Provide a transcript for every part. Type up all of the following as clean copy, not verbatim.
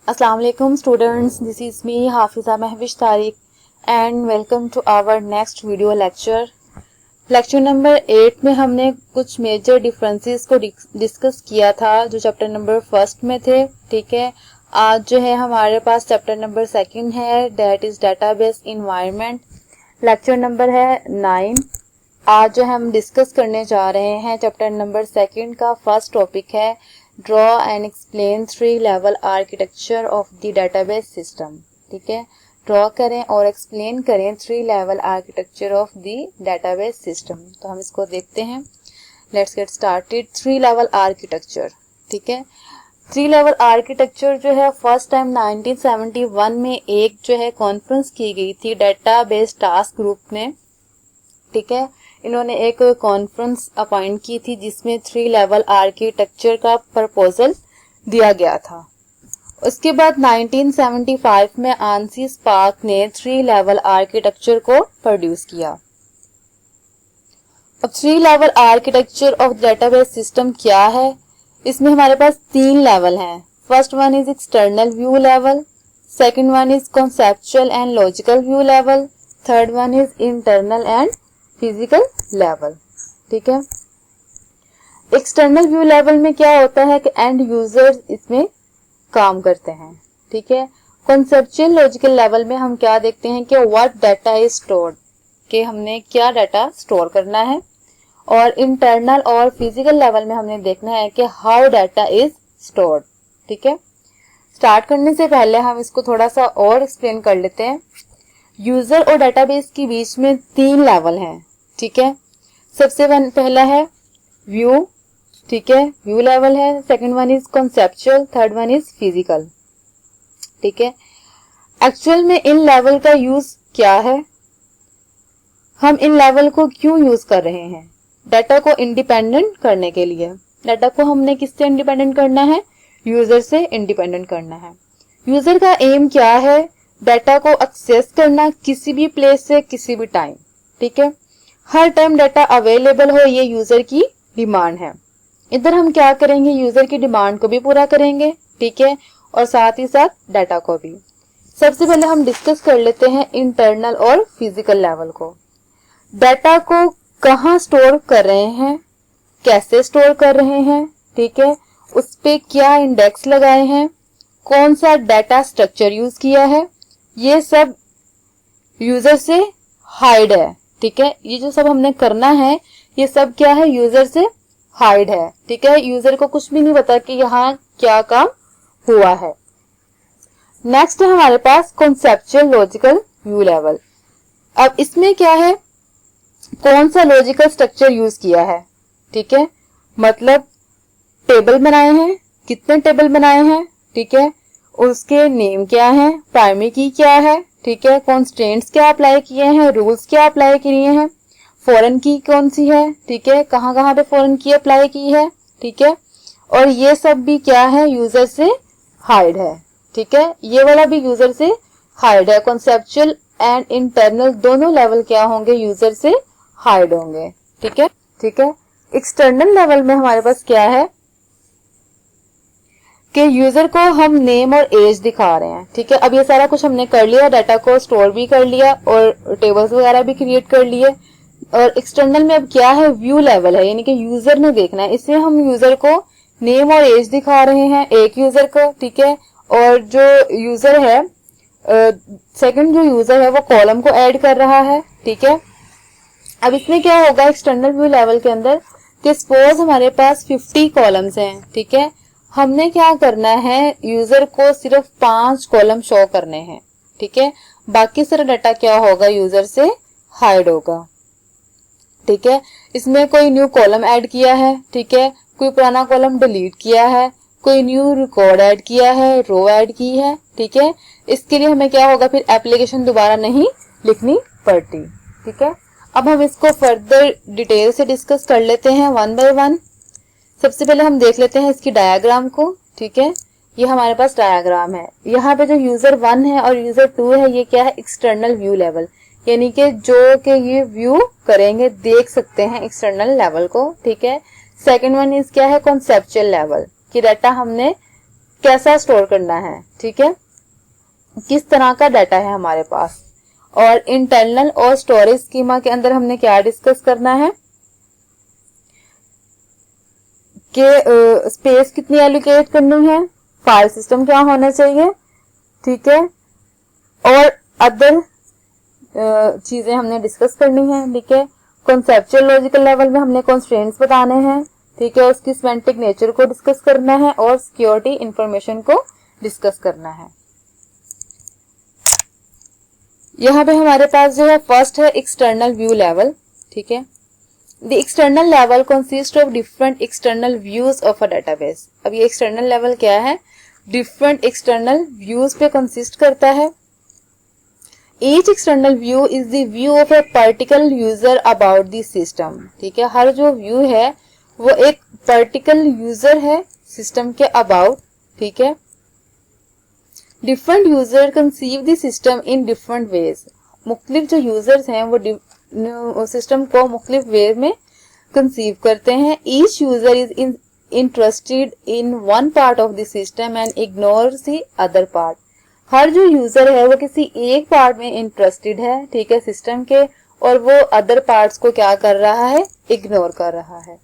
अस्सलाम वालेकुम students, this is me Hafiza Mahvish Tariq and welcome to our next video lecture. Lecture number 8 में हमने कुछ मेजर डिफरेंसेस को डिस्कस किया था जो चैप्टर नंबर 1 में थे। ठीक है, आज जो है हमारे पास चैप्टर नंबर 2 है, that is database environment. Lecture number है 9। आज जो हम डिस्कस करने जा रहे हैं चैप्टर नंबर 2 का फर्स्ट टॉपिक है draw and explain 3 level architecture of the database system. ठीक है, ड्रॉ करें और एक्सप्लेन करें 3 level architecture of the database system. तो हम इसको देखते हैं। Let's get started. 3 level architecture. ठीक है, 3 लेवल आर्किटेक्चर जो है फर्स्ट टाइम 1971 में एक जो है कॉन्फ्रेंस की गई थी डेटाबेस टास्क ग्रुप ने। ठीक है, इन्होंने एक कॉन्फ्रेंस अपॉइंट की थी जिसमें 3 लेवल आर्किटेक्चर का प्रपोजल दिया गया था। उसके बाद 1975 में आंसी स्पार्क ने 3 लेवल आर्किटेक्चर को प्रोड्यूस किया। अब 3 level architecture of database system क्या है? इसमें हमारे पास 3 लेवल हैं। First one is external view level, second one is conceptual and logical view level, third one is internal and physical level. ठीक है, एक्सटर्नल व्यू लेवल में क्या होता है कि एंड यूजर्स इसमें काम करते हैं। ठीक है, कॉन्सेप्चुअल लॉजिकल लेवल में हम क्या देखते हैं कि व्हाट डाटा इज स्टोर्ड, कि हमने क्या डाटा स्टोर करना है। और इंटरनल और फिजिकल लेवल में हमने देखना है कि हाउ डाटा इज स्टोर्ड। ठीक है, स्टार्ट करने से पहले हम इसको थोड़ा सा और एक्सप्लेन कर लेते हैं। यूजर और डेटाबेस के बीच में 3 लेवल हैं। ठीक है, सबसे पहला है व्यू। ठीक है, व्यू लेवल है। Second one is conceptual, third one is physical. ठीक है, एक्चुअल में इन लेवल का यूज क्या है, हम इन लेवल को क्यों यूज कर रहे हैं? डाटा को इंडिपेंडेंट करने के लिए। डाटा को हमने किससे इंडिपेंडेंट करना है? यूजर से इंडिपेंडेंट करना है। यूजर का एम क्या है? डाटा को एक्सेस करना किसी भी प्लेस से किसी भी टाइम। ठीक है, हर टाइम डाटा अवेलेबल हो, ये यूजर की डिमांड है। इधर हम क्या करेंगे, यूजर की डिमांड को भी पूरा करेंगे। ठीक है, और साथ ही साथ डाटा को भी। सबसे पहले हम डिस्कस कर लेते हैं इंटरनल और फिजिकल लेवल को। डाटा को कहाँ स्टोर कर रहे हैं, कैसे स्टोर कर रहे हैं, ठीक है, उस पे क्या इंडेक्स लगाए हैं, कौन सा डाटा स्ट्रक्चर यूज किया है, ये सब यूजर से हाइड है। ठीक है, ये जो सब हमने करना है ये सब क्या है, यूजर से हाइड है। ठीक है, यूजर को कुछ भी नहीं पता कि यहाँ क्या काम हुआ है। नेक्स्ट है हमारे पास कॉन्सेप्चुअल लॉजिकल व्यू लेवल। अब इसमें क्या है, कौन सा लॉजिकल स्ट्रक्चर यूज किया है। ठीक है, मतलब टेबल बनाए हैं, कितने टेबल बनाए हैं, ठीक है, उसके नेम क्या है, प्राइमरी की क्या है, ठीक है, कॉन्स्ट्रेंट्स क्या अप्लाई किए हैं, रूल्स क्या अप्लाई किए हैं, फॉरेन की कौन सी है, ठीक है, कहाँ कहाँ पे फॉरेन की अप्लाई की है। ठीक है, और ये सब भी क्या है, यूजर से हाइड है। ठीक है, ये वाला भी यूजर से हाइड है। कॉन्सेप्चुअल एंड इंटरनल दोनों लेवल क्या होंगे, यूजर से हाइड होंगे। ठीक है, ठीक है, एक्सटर्नल लेवल में हमारे पास क्या है कि यूजर को हम नेम और एज दिखा रहे हैं। ठीक है, अब ये सारा कुछ हमने कर लिया, डाटा को स्टोर भी कर लिया और टेबल्स वगैरह भी क्रिएट कर लिए। और एक्सटर्नल में अब क्या है, व्यू लेवल है, यानी कि यूजर ने देखना है, इसलिए हम यूजर को नेम और एज दिखा रहे हैं, एक यूजर को। ठीक है, और जो यूजर है सेकंड जो यूजर है वो कॉलम को ऐड कर रहा है। ठीक है, अब इसमें क्या होगा एक्सटर्नल व्यू लेवल के अंदर कि सपोज हमारे पास 50 कॉलम्स हैं। ठीक है, हमने क्या करना है, यूजर को सिर्फ 5 कॉलम शो करने हैं। ठीक है, बाकी सारा डाटा क्या होगा, यूजर से हाइड होगा। ठीक है, इसमें कोई न्यू कॉलम ऐड किया है, ठीक है, कोई पुराना कॉलम डिलीट किया है, कोई न्यू रिकॉर्ड ऐड किया है, रो ऐड की है। ठीक है, इसके लिए हमें क्या होगा, फिर एप्लीकेशन दोबारा नहीं लिखनी पड़ती। ठीक है, अब हम इसको फर्दर डिटेल से डिस्कस कर लेते हैं वन बाय वन। सबसे पहले हम देख लेते हैं इसकी डायग्राम को। ठीक है, ये हमारे पास डायग्राम है। यहाँ पे जो यूजर 1 है और यूजर 2 है, ये क्या है, एक्सटर्नल व्यू लेवल, यानी कि जो कि ये व्यू करेंगे, देख सकते हैं एक्सटर्नल लेवल को। ठीक है, सेकंड वन इज क्या है, कॉन्सेप्चुअल लेवल, कि डाटा हमने कैसा स्टोर करना है, ठीक है, किस तरह का डाटा है हमारे पास। और इंटरनल और स्टोरेज स्कीमा के अंदर हमने क्या डिस्कस करना है कि स्पेस कितनी एलोकेट करनी है, फाइल सिस्टम क्या होना चाहिए, ठीक है, और अदर चीजें हमने डिस्कस करनी है, ठीक है। कॉन्सेप्चुअल लॉजिकल लेवल में हमने कंस्ट्रेंट्स बताने हैं, ठीक है, उसकी सिमेंटिक नेचर को डिस्कस करना है और सिक्योरिटी इंफॉर्मेशन को डिस्कस करना है। यहाँ पे हमारे पास जो है फर्स्ट है एक्सटर्नल व्यू लेवल, ठीक है। The external level consist of different external views of a database. अब ये एक्सटर्नल लेवल क्या है, डिफरेंट एक्सटर्नल व्यूज पे कंसिस्ट करता है। Each external view is the view of a particular user about the system, ठीक है। हर जो व्यू है वो एक पर्टिकुलर यूजर है सिस्टम के अबाउट, ठीक है। Different user conceive the system in different ways. मुख्तलिफ जो यूजर्स हैं वो सिस्टम को मुख्तलिफ वे में कंसीव करते हैं। Each user is interested in one part of the system and ignores the other part. हर जो यूजर है वो किसी एक पार्ट में इंटरेस्टेड है, ठीक है, सिस्टम के, और वो अदर पार्ट्स को क्या कर रहा है, इग्नोर कर रहा है।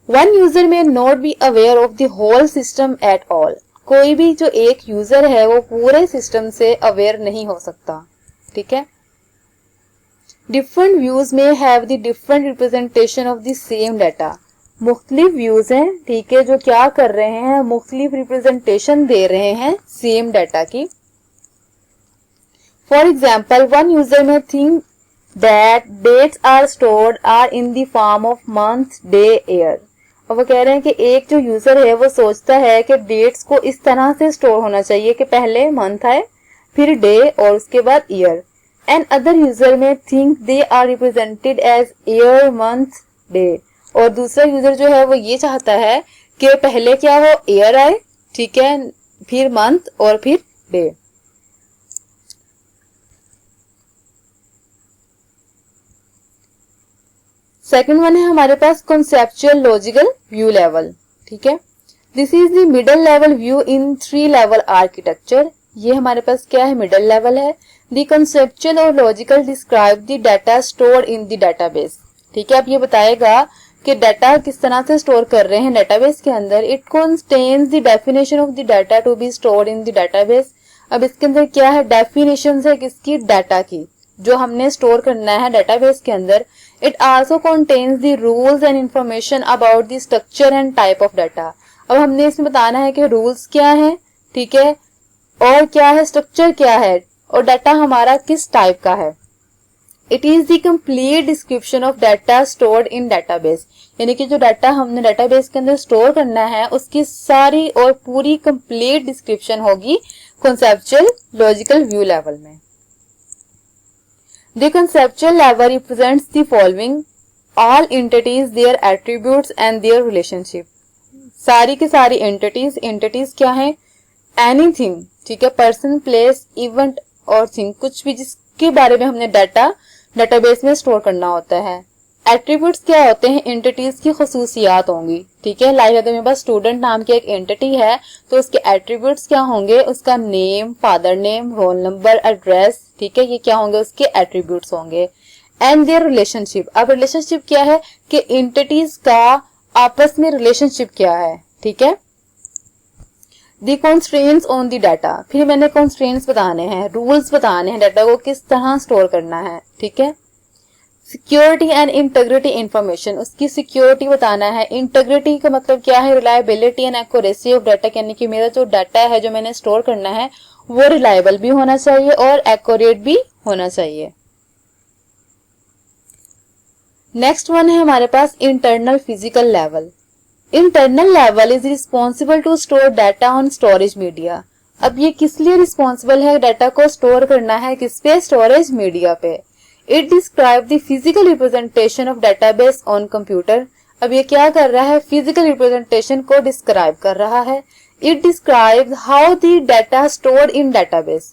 One user may not be aware of the whole system at all. कोई भी जो एक यूजर है वो पूरे सिस्टम से अवेयर नहीं हो सकता, ठीक है। डिफरेंट व्यूज में have the different representation of the same data. मुख्तलिफ व्यूज हैं, ठीक है, जो क्या कर रहे हैं, मुख्तलिफ रिप्रेजेंटेशन दे रहे हैं सेम डाटा की। For example, one user may think that dates are stored are in the form of month, day, year. और वो कह रहे हैं कि एक जो यूजर है वो सोचता है कि डेट्स को इस तरह से स्टोर होना चाहिए कि पहले मंथ आए, फिर डे और उसके बाद year. And other user may think they are represented as year, month, day. और दूसरा यूजर जो है वो ये चाहता है कि पहले क्या हो, ईयर आए, ठीक है, फिर मंथ और फिर डे। सेकंड वन है हमारे पास कॉन्सेप्चुअल लॉजिकल व्यू लेवल, ठीक है। This is the middle level view in 3 level architecture. ये हमारे पास क्या है, मिडल लेवल है। द कॉन्सेप्चुअल और logical describe the data stored in the database, ठीक है। अब ये बताएगा कि डाटा किस तरह से स्टोर कर रहे हैं डाटाबेस के अंदर। It contains the definition of the data to be stored in the database. अब इसके अंदर क्या है, डेफिनेशन है किसकी, डाटा की, जो हमने स्टोर करना है डाटाबेस के अंदर। It also contains the rules and information about the structure and type of data. अब हमने इसमें बताना है कि रूल्स क्या है, ठीक है, और क्या है, स्ट्रक्चर क्या है, और डाटा हमारा किस टाइप का है। It is the complete description of data stored in database. यानी कि जो डाटा हमने डाटाबेस के अंदर स्टोर करना है उसकी सारी और पूरी कंप्लीट डिस्क्रिप्शन होगी कॉन्सेप्चुअल लॉजिकल व्यू लेवल में। The conceptual level represents the following: all entities, their attributes and their relationship. सारी की सारी एंटिटीज क्या है, एनीथिंग, ठीक है, पर्सन, प्लेस, इवेंट और थिंग, कुछ भी जिसके बारे में हमने डाटाबेस में स्टोर करना होता है। एट्रीब्यूट्स क्या होते हैं, एंटिटीज की खसूसियात होंगी, ठीक है। लाइक अगर मेरे पास स्टूडेंट नाम की एक एंटिटी है तो उसके एट्रीब्यूट्स क्या होंगे, उसका name, father name, roll number, address, ठीक है, ये क्या होंगे, उसके एट्रीब्यूट्स होंगे। And their relationship. अब रिलेशनशिप क्या है कि एंटिटीज का आपस में रिलेशनशिप क्या है, ठीक है। The constraints on the data. फिर मैंने कंस्ट्रेंट्स बताने हैं, रूल्स बताने हैं, डाटा को किस तरह स्टोर करना है, ठीक है। सिक्योरिटी एंड इंटीग्रिटी इंफॉर्मेशन, उसकी सिक्योरिटी बताना है। इंटीग्रिटी का मतलब क्या है, reliability and accuracy of data, यानी कि मेरा जो डाटा है जो मैंने स्टोर करना है वो रिलायबल भी होना चाहिए और एक्यूरेट भी होना चाहिए। नेक्स्ट वन है हमारे पास internal physical level. Internal level is responsible to store data on storage media. अब ये किस लिए रिस्पॉन्सिबल है, डाटा को स्टोर करना है किस पे, स्टोरेज मीडिया पे। It describe the physical representation of database on computer. अब ये क्या कर रहा है, फिजिकल रिप्रेजेंटेशन को डिस्क्राइब कर रहा है। It describe how the data stored in database.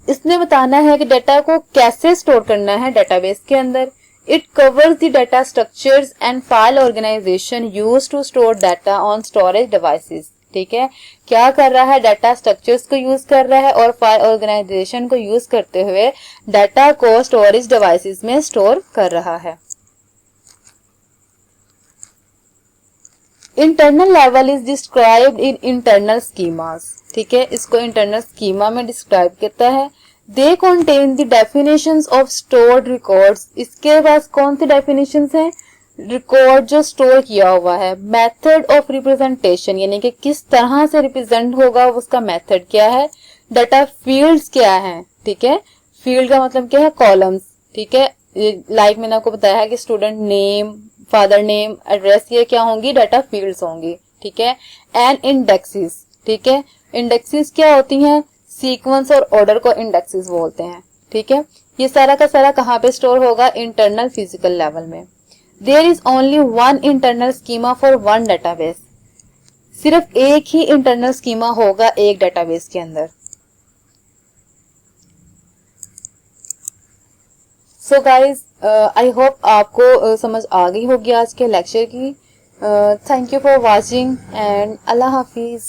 इसने बताना है कि डाटा को कैसे स्टोर करना है डाटाबेस के अंदर। It covers the data structures and file organization used to store data on storage devices. ठीक है, क्या कर रहा है, डाटा स्ट्रक्चर्स को यूज कर रहा है और फाइल ऑर्गेनाइजेशन को यूज करते हुए डाटा को स्टोरेज डिवाइसेस में स्टोर कर रहा है। Internal level is described in internal schemas, ठीक है, इसको इंटरनल स्कीमा में डिस्क्राइब करता है। They contain the definitions of stored records, इसके पास कौन सी डेफिनेशंस हैं, रिकॉर्ड जो स्टोर किया हुआ है। मेथड ऑफ रिप्रेजेंटेशन, यानी कि किस तरह से रिप्रेजेंट होगा, उसका मेथड क्या है। डाटा फील्ड्स क्या है, ठीक है, फील्ड का मतलब क्या है, कॉलम्स, ठीक है, लाइक मैंने आपको बताया है कि student name, father name, address, ये क्या होंगी, डाटा फील्ड्स होंगी, ठीक है। एंड इंडेक्सेस, ठीक है, इंडेक्सेस क्या होती हैं, सीक्वेंस और ऑर्डर को इंडेक्सेस बोलते हैं, ठीक है। ये सारा का सारा कहाँ पे स्टोर होगा, इंटरनल फिजिकल लेवल में। There is only one internal schema for one database, सिर्फ एक ही इंटरनल स्कीमा होगा एक डेटाबेस के अंदर। सो गाइज, आई होप आपको समझ आ गई होगी आज के लेक्चर की। Thank you for watching and Allah Hafiz.